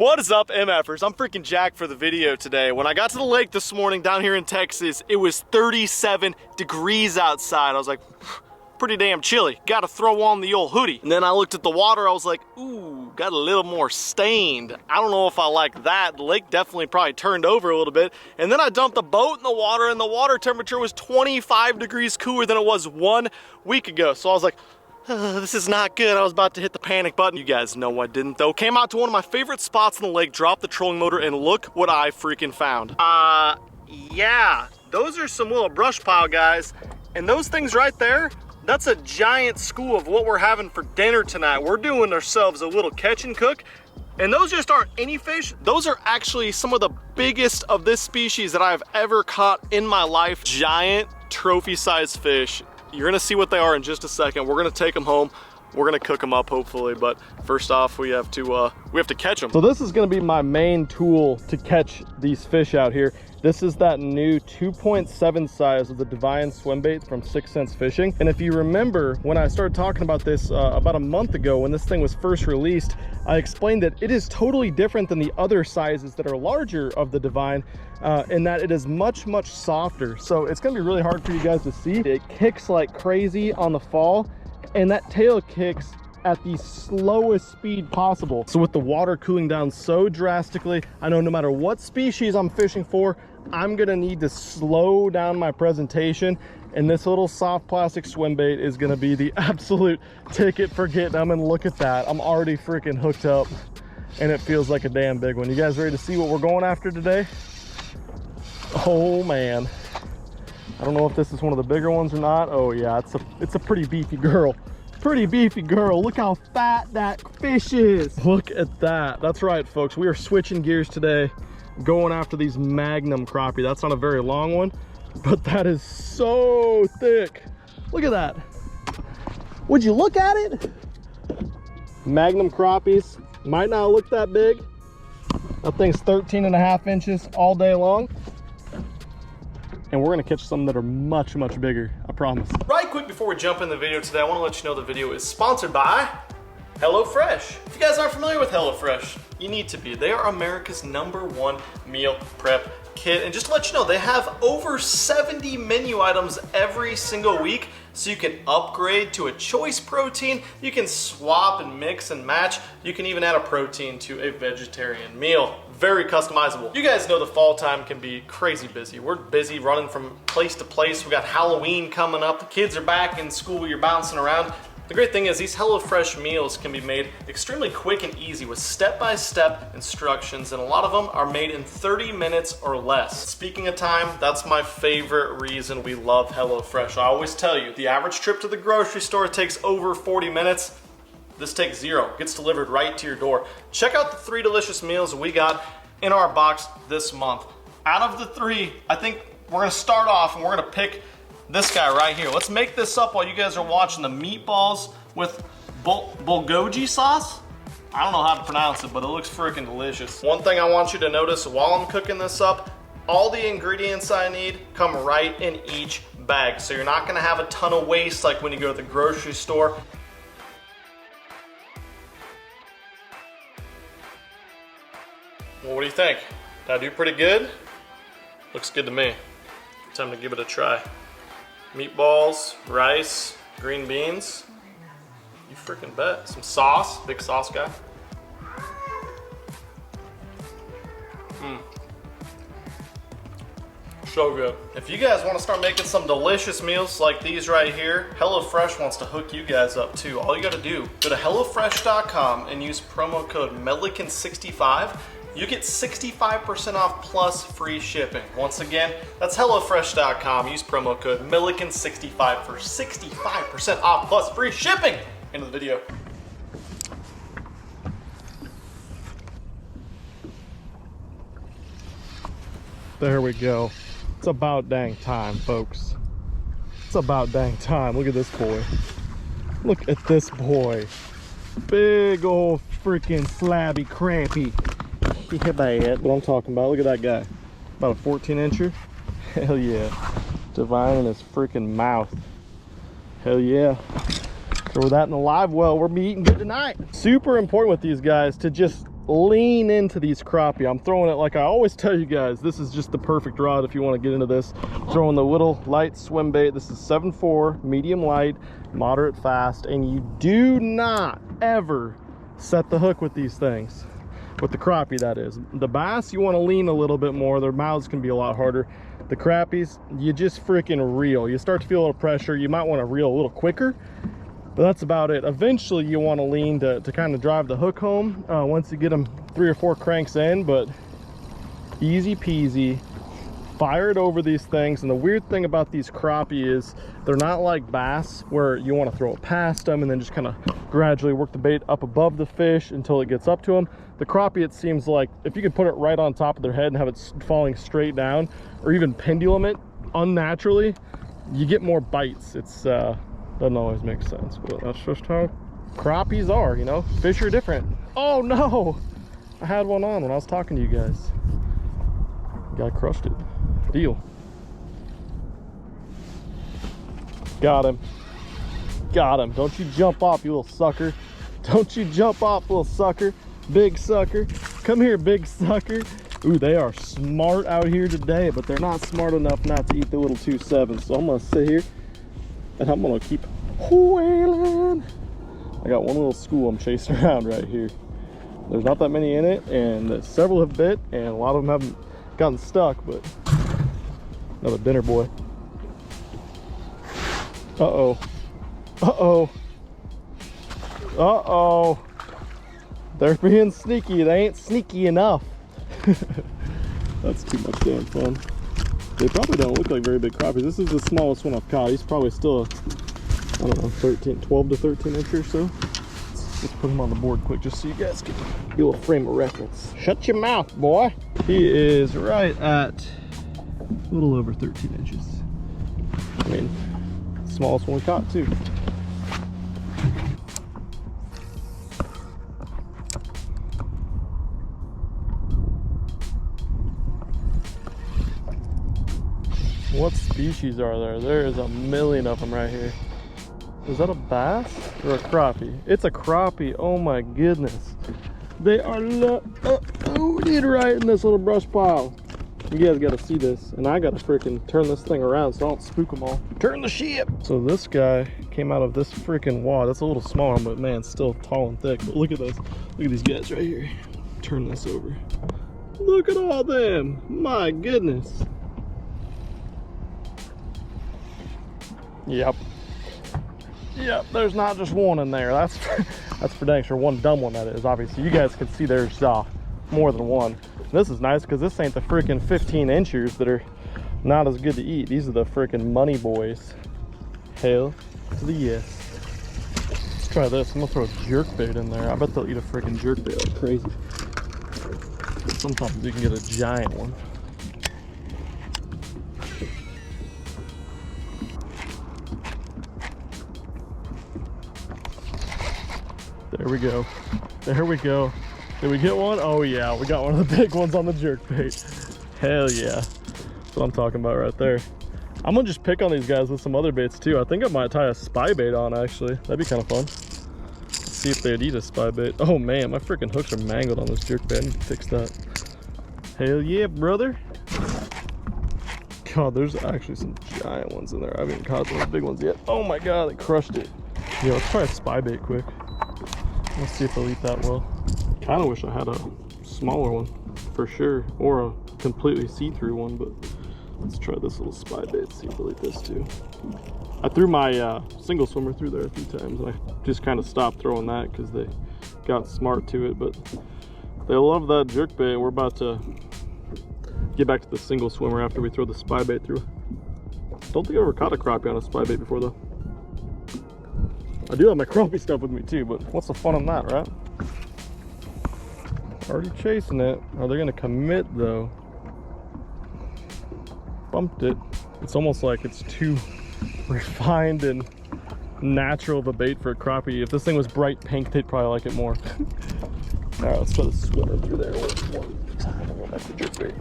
What is up, MFers? I'm freaking Jack for the video today. When I got to the lake this morning down here in Texas, it was 37 degrees outside. I was like, pretty damn chilly. Gotta throw on the old hoodie. And then I looked at the water, I was like, ooh, got a little more stained. I don't know if I like that. The lake definitely probably turned over a little bit. And then I dumped the boat in the water and the water temperature was 25 degrees cooler than it was 1 week ago. So I was like, this is not good. I was about to hit the panic button. You guys know I didn't though. Came out to one of my favorite spots in the lake, dropped the trolling motor, and look what I freaking found. Yeah, those are some little brush pile guys. And those things right there, that's a giant school of what we're having for dinner tonight. We're doing ourselves a little catch and cook. And those just aren't any fish. Those are actually some of the biggest of this species that I've ever caught in my life. Giant trophy-sized fish. You're gonna see what they are in just a second. We're gonna take them home. We're gonna cook them up hopefully, but first off, we have to catch them. So this is gonna be my main tool to catch these fish out here. This is that new 2.7 size of the Divine Swimbait from 6 Cents Fishing. And if you remember, when I started talking about this about a month ago, when this thing was first released, I explained that it is totally different than the other sizes that are larger of the Divine, in that it is much, much softer. So it's gonna be really hard for you guys to see. It kicks like crazy on the fall, and that tail kicks at the slowest speed possible. So with the water cooling down so drastically, I know no matter what species I'm fishing for, I'm gonna need to slow down my presentation, and this little soft plastic swim bait is gonna be the absolute ticket for getting them. And look at that, I'm already freaking hooked up and it feels like a damn big one. You guys ready to see what we're going after today? Oh man, I don't know if this is one of the bigger ones or not. Oh yeah, it's a pretty beefy girl. Pretty beefy girl. Look how fat that fish is. Look at that. That's right, folks. We are switching gears today, going after these Magnum crappie. That's not a very long one, but that is so thick. Look at that. Would you look at it? Magnum crappies. Might not look that big. That thing's 13.5 inches all day long. And we're gonna catch some that are much, much bigger, I promise. Right quick before we jump in the video today, I wanna let you know the video is sponsored by HelloFresh. If you guys aren't familiar with HelloFresh, you need to be. They are America's #1 meal prep kit. And just to let you know, they have over 70 menu items every single week, so you can upgrade to a choice protein. You can swap and mix and match. You can even add a protein to a vegetarian meal. Very customizable. You guys know the fall time can be crazy busy. We're busy running from place to place. We got Halloween coming up. The kids are back in school. You're bouncing around. The great thing is these HelloFresh meals can be made extremely quick and easy with step-by-step instructions, and a lot of them are made in 30 minutes or less. Speaking of time, that's my favorite reason we love HelloFresh. I always tell you, the average trip to the grocery store takes over 40 minutes. This takes 0, gets delivered right to your door. Check out the 3 delicious meals we got in our box this month. Out of the 3, I think we're gonna start off and we're gonna pick this guy right here. Let's make this up while you guys are watching. The meatballs with bulgogi sauce. I don't know how to pronounce it, but it looks freaking delicious. One thing I want you to notice while I'm cooking this up, all the ingredients I need come right in each bag. So you're not gonna have a ton of waste like when you go to the grocery store. Well, what do you think? Did I do pretty good? Looks good to me. Time to give it a try. Meatballs, rice, green beans. You freaking bet. Some sauce, big sauce guy. So good. If you guys want to start making some delicious meals like these right here, HelloFresh wants to hook you guys up too. All you gotta do, go to HelloFresh.com and use promo code Milliken65. You get 65% off plus free shipping. Once again, that's HelloFresh.com. Use promo code Milliken65 for 65% off plus free shipping. Into the video. There we go. It's about dang time, folks. It's about dang time. Look at this boy. Look at this boy. Big old freaking slabby crappie. Yeah, bad. What I'm talking about. Look at that guy. About a 14-incher. Hell yeah. Divine in his freaking mouth. Hell yeah. Throw that in the live well. We're be eating good tonight. Super important with these guys to just lean into these crappie. I'm throwing it like I always tell you guys, this is just the perfect rod if you want to get into this. Throwing the little light swim bait. This is 7.4, medium light, moderate fast, and you do not ever set the hook with these things. With the crappie, that is. The bass, you want to lean a little bit more. Their mouths can be a lot harder. The crappies, you just freaking reel. You start to feel a little pressure. You might want to reel a little quicker, but that's about it. Eventually, you want to lean to kind of drive the hook home once you get them 3 or 4 cranks in, but easy peasy. Fire it over these things. And the weird thing about these crappie is they're not like bass where you want to throw it past them and then just kind of gradually work the bait up above the fish until it gets up to them. The crappie, it seems like if you could put it right on top of their head and have it falling straight down, or even pendulum it unnaturally, you get more bites. It's doesn't always make sense, but that's just how crappies are, you know. Fish are different. Oh no, I had one on when I was talking to you guys. Guy crushed it. Deal. Got him. Got him. Don't you jump off, you little sucker. Don't you jump off, little sucker. Big sucker. Come here, big sucker. Ooh, they are smart out here today, but they're not smart enough not to eat the little 2.7. So I'm gonna sit here and I'm gonna keep whaling. I got one little school I'm chasing around right here. There's not that many in it, and several have bit, and a lot of them haven't gotten stuck, but another dinner boy. Uh-oh. Uh-oh. Uh-oh. They're being sneaky. They ain't sneaky enough. That's too much damn fun. They probably don't look like very big crappies. This is the smallest one I've caught. He's probably still, I don't know, 12 to 13 inches or so. Let's put him on the board quick just so you guys can get a little frame of reference. Shut your mouth, boy. He is right at a little over 13 inches. I mean, smallest one we caught too. What species are there? There is a million of them right here. Is that a bass or a crappie? It's a crappie. Oh my goodness. They are loaded right in this little brush pile. You guys got to see this. And I got to freaking turn this thing around so I don't spook them all. Turn the ship. So this guy came out of this freaking wad. That's a little smaller, but man, still tall and thick. But look at this. Look at these guys right here. Turn this over. Look at all them. My goodness. Yep. Yep, there's not just one in there. That's for dang sure. One dumb one, that is. Obviously, you guys can see there's more than one. This is nice because this ain't the freaking 15 inchers that are not as good to eat. These are the freaking money boys. Hell to the yes. Let's try this. I'm gonna throw a jerkbait in there. I bet they'll eat a freaking jerkbait like crazy. Sometimes you can get a giant one. There we go. There we go. Did we get one? Oh yeah, we got one of the big ones on the jerkbait. Hell yeah. That's what I'm talking about right there. I'm gonna just pick on these guys with some other baits too. I think I might tie a spybait on actually. That'd be kind of fun. Let's see if they'd eat a spybait. Oh man, my freaking hooks are mangled on this jerkbait. I need to fix that. Hell yeah, brother. God, there's actually some giant ones in there. I haven't caught those big ones yet. Oh my God, they crushed it. Yeah, let's try a spybait quick. Let's see if they'll eat that well. Kind of wish I had a smaller one for sure, or a completely see-through one, but let's try this little spybait, see if they'll eat this too. I threw my single swimmer through there a few times, and I just kind of stopped throwing that because they got smart to it, but they love that jerkbait. We're about to get back to the single swimmer after we throw the spybait through. Don't think I ever caught a crappie on a spybait before though. I do have my crappie stuff with me too, but what's the fun in that, right? Already chasing it. Are they gonna commit though? Bumped it. It's almost like it's too refined and natural of a bait for a crappie. If this thing was bright pink, they'd probably like it more. All right, let's try the swimmer through there one time. I'll go back to jerkbait.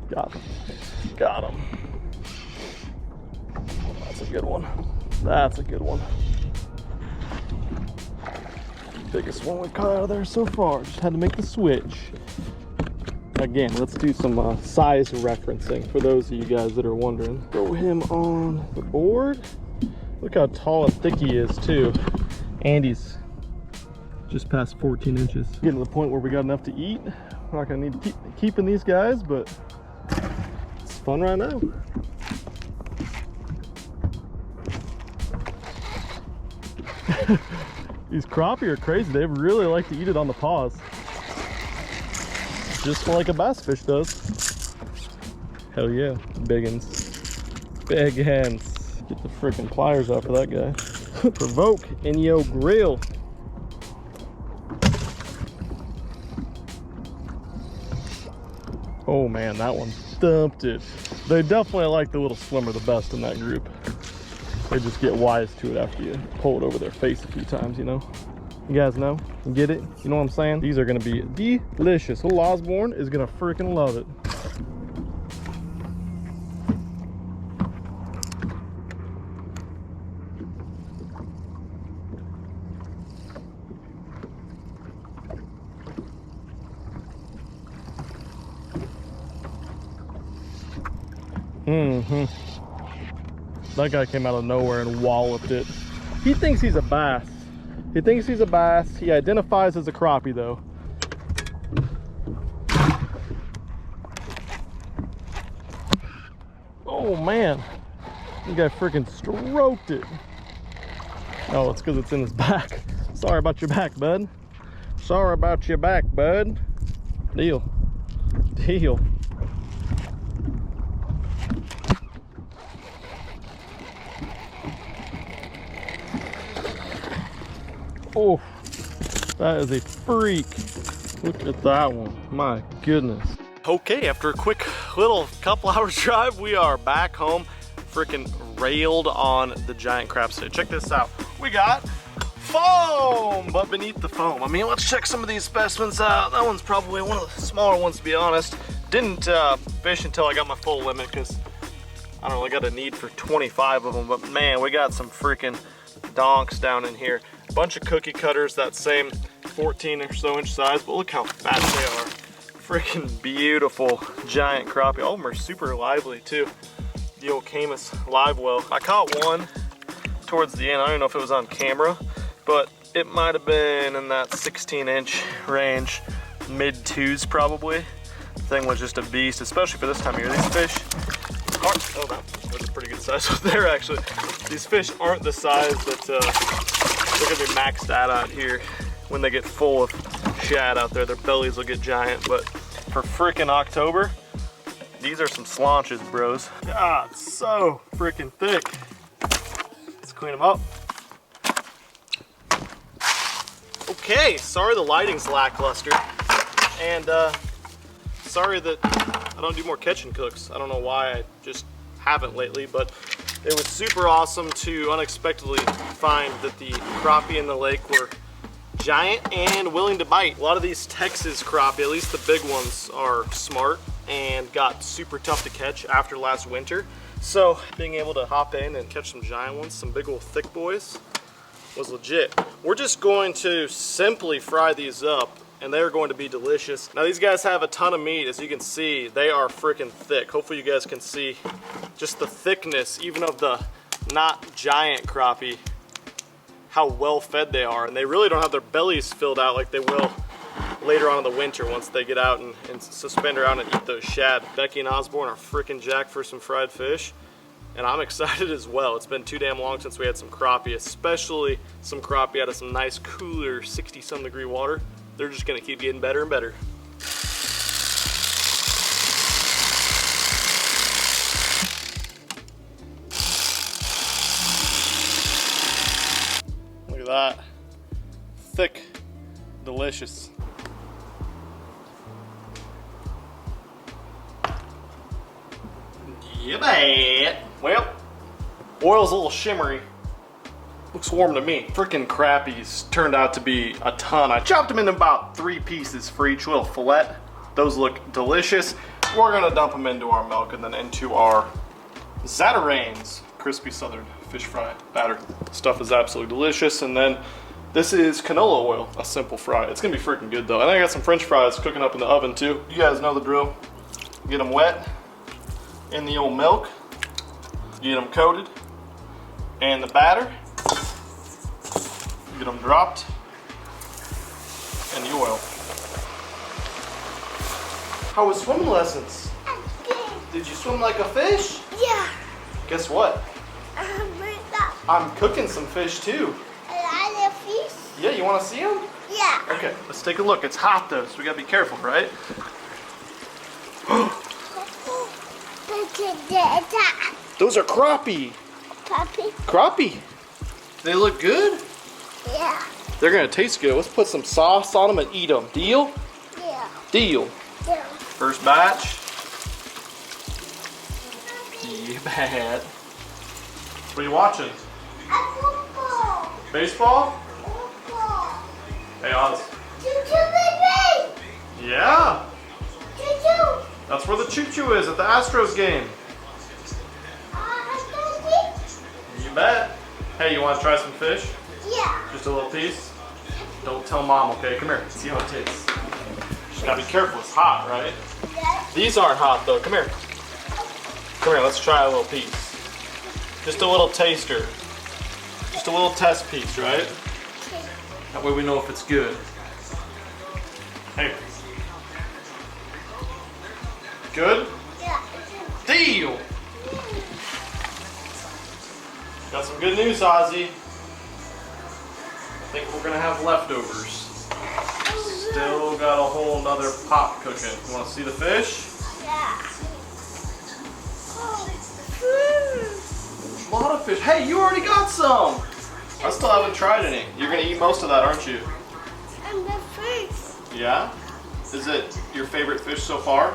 Got him. Got him. That's a good one. That's a good one. Biggest one we've caught out of there so far. Just had to make the switch. Again, let's do some size referencing for those of you guys that are wondering. Throw him on the board. Look how tall and thick he is too. And he's just past 14 inches. Getting to the point where we got enough to eat. We're not gonna need to keep keeping these guys, but it's fun right now. These crappie are crazy. They really like to eat it on the paws. Just like a bass fish does. Hell yeah, biggins. Big hands. Get the freaking pliers out for that guy. Provoke in your grill. Oh man, that one thumped it. They definitely like the little swimmer the best in that group. They just get wise to it after you pull it over their face a few times, you know? You guys know? You get it? You know what I'm saying? These are gonna be delicious. Little Osborne is gonna freaking love it. That guy came out of nowhere and walloped it. He thinks he's a bass. He thinks he's a bass. He identifies as a crappie though. Oh man, this guy freaking stroked it. Oh, it's because it's in his back. Sorry about your back, bud. Sorry about your back, bud. Deal. Deal. Oh, that is a freak. Look at that one. My goodness. Okay, after a quick little couple hours drive, we are back home. Freaking railed on the giant crab stick. Check this out. We got foam, but beneath the foam. I mean, let's check some of these specimens out. That one's probably one of the smaller ones, to be honest. Didn't fish until I got my full limit because I don't know, I got a need for 25 of them. But man, we got some freaking donks down in here. Bunch of cookie cutters, that same 14 or so inch size, but look how fat they are. Freaking beautiful giant crappie. All of them are super lively too. The old Camus live well. I caught one towards the end. I don't know if it was on camera, but it might have been in that 16 inch range, mid twos probably. The thing was just a beast, especially for this time of year. These fish aren't, oh, that was a pretty good size up there actually. These fish aren't the size that they're gonna be maxed out here when they get full of shad out there. Their bellies will get giant, but for freaking October, these are some slaunches, bros. God, so freaking thick. Let's clean them up. Okay, sorry the lighting's lackluster, and sorry that I don't do more catch and cooks. I don't know why, I just haven't lately, but it was super awesome to unexpectedly find that the crappie in the lake were giant and willing to bite. A lot of these Texas crappie, at least the big ones, are smart and got super tough to catch after last winter. So being able to hop in and catch some giant ones, some big old thick boys, was legit. We're just going to simply fry these up and they're going to be delicious. Now these guys have a ton of meat. As you can see, they are freaking thick. Hopefully you guys can see just the thickness, even of the not giant crappie, how well fed they are. And they really don't have their bellies filled out like they will later on in the winter once they get out and suspend around and eat those shad. Becky and Osborne are freaking jacked for some fried fish, and I'm excited as well. It's been too damn long since we had some crappie, especially some crappie out of some nice cooler 60-some degree water. They're just gonna keep getting better and better. Look at that. Thick, delicious. Yeah, man. Well, oil's a little shimmery. Looks warm to me. Frickin' crappies turned out to be a ton. I chopped them into about 3 pieces for each little fillet. Those look delicious. We're gonna dump them into our milk and then into our Zatarain's crispy southern fish fry batter. Stuff is absolutely delicious. And then this is canola oil, a simple fry. It's gonna be freaking good though. And I got some French fries cooking up in the oven too. You guys know the drill. Get them wet in the old milk. Get them coated and the batter. Get them dropped in the oil. How was swimming lessons? Did you swim like a fish? Yeah. Guess what? I'm cooking some fish too. A lot of fish? Yeah, you want to see them? Yeah. Okay, let's take a look. It's hot though, so we gotta be careful, right? Those are crappie. Crappie? Crappie. They look good? Yeah. They're gonna taste good. Let's put some sauce on them and eat them. Deal? Yeah. Deal. Yeah. First batch. Yeah, bad. What are you watching? Football. Baseball? Football. Hey, Oz. Choo-choo, baby. Yeah. Choo-choo. That's where the choo-choo is at the Astros game. You bet. Hey, you want to try some fish? Yeah. Just a little piece? Don't tell mom, okay? Come here. See how it tastes. Just gotta be careful. It's hot, right? Yeah. These aren't hot though. Come here. Come here. Let's try a little piece. Just a little taster. Just a little test piece, right? That way we know if it's good. Hey. Good? Yeah. Deal! Got some good news, Ozzy. I think we're gonna have leftovers. Still got a whole nother pot cooking. You wanna see the fish? Yeah. A lot of fish. Hey, you already got some! I still haven't tried any. You're gonna eat most of that, aren't you? I'm the first. Yeah? Is it your favorite fish so far?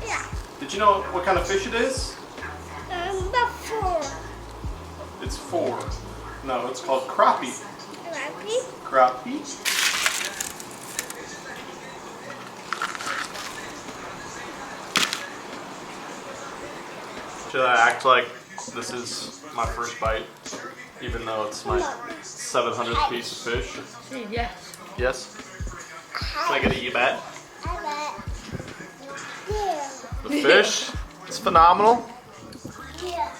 Yeah. Did you know what kind of fish it is? The 4. It's 4. No, it's called crappie. Crappie? Crappie? Should I act like this is my first bite, even though it's my 700th piece of fish? Yes. Yes? Can I get a you bet? I bet. Yeah. The fish is phenomenal. Yeah.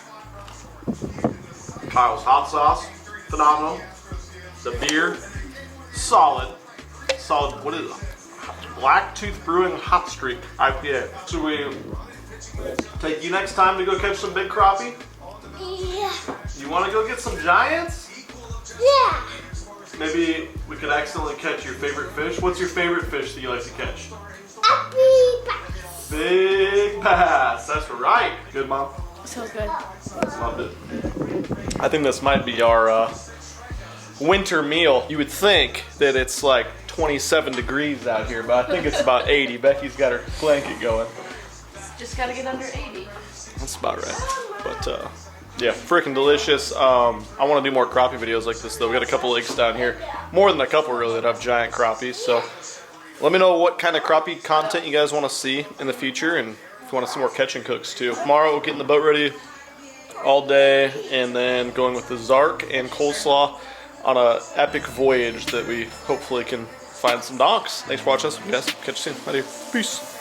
Kyle's hot sauce, phenomenal. The beer, solid. Solid, what is it? Black Tooth Brewing Hot Streak IPA. Should we take you next time to go catch some big crappie? Yeah. You want to go get some giants? Yeah. Maybe we could accidentally catch your favorite fish. What's your favorite fish that you like to catch? Happy bass. Big bass. That's right. Good, Mom? So good. Loved it. I think this might be our winter meal. You would think that it's like 27 degrees out here, but I think it's about 80. Becky's got her blanket going. Just gotta get under 80. That's about right. But yeah, freaking delicious. I want to do more crappie videos like this though. We got a couple lakes down here. More than a couple really that have giant crappies. So let me know what kind of crappie content you guys want to see in the future, and if you want to see more catch and cooks too. Tomorrow we're getting the boat ready all day and then going with the Zark and coleslaw on a epic voyage that we hopefully can find some docks. Thanks for watching us. You guys catch you soon. Adieu. Peace.